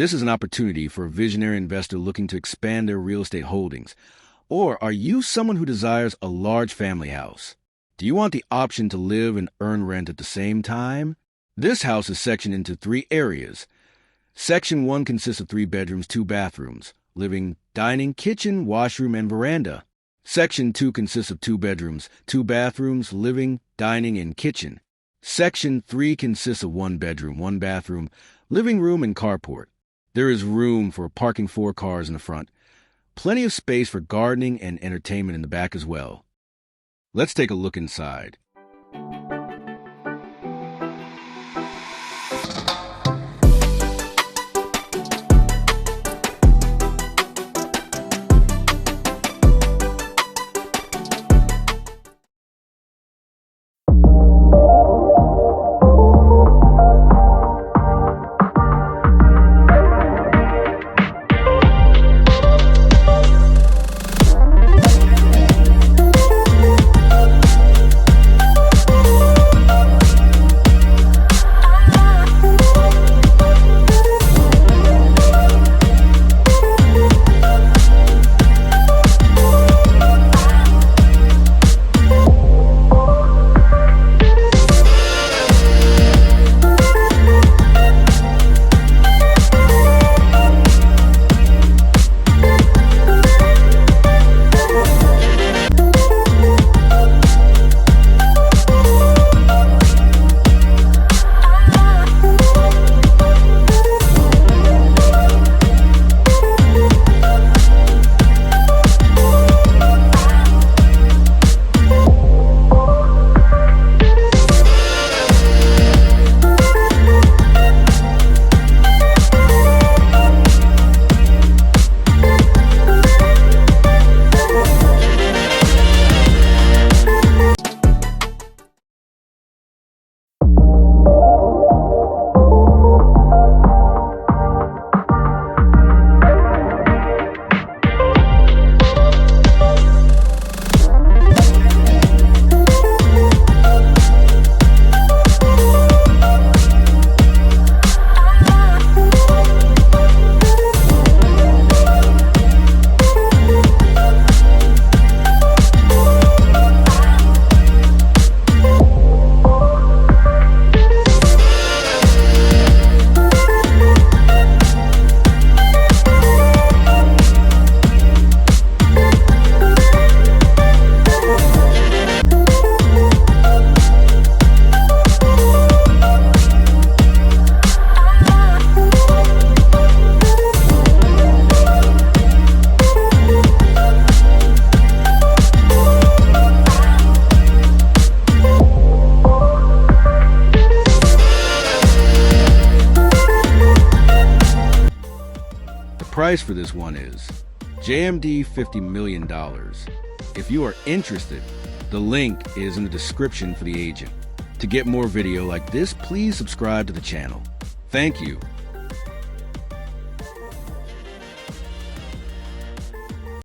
This is an opportunity for a visionary investor looking to expand their real estate holdings. Or are you someone who desires a large family house? Do you want the option to live and earn rent at the same time? This house is sectioned into 3 areas. Section 1 consists of 3 bedrooms, 2 bathrooms, living, dining, kitchen, washroom, and veranda. Section 2 consists of 2 bedrooms, 2 bathrooms, living, dining, and kitchen. Section 3 consists of 1 bedroom, 1 bathroom, living room, and carport. There is room for parking 4 cars in the front. Plenty of space for gardening and entertainment in the back as well. Let's take a look inside. The price for this one is JMD $50 million. If you are interested, the link is in the description for the agent. To get more video like this, please subscribe to the channel. Thank you.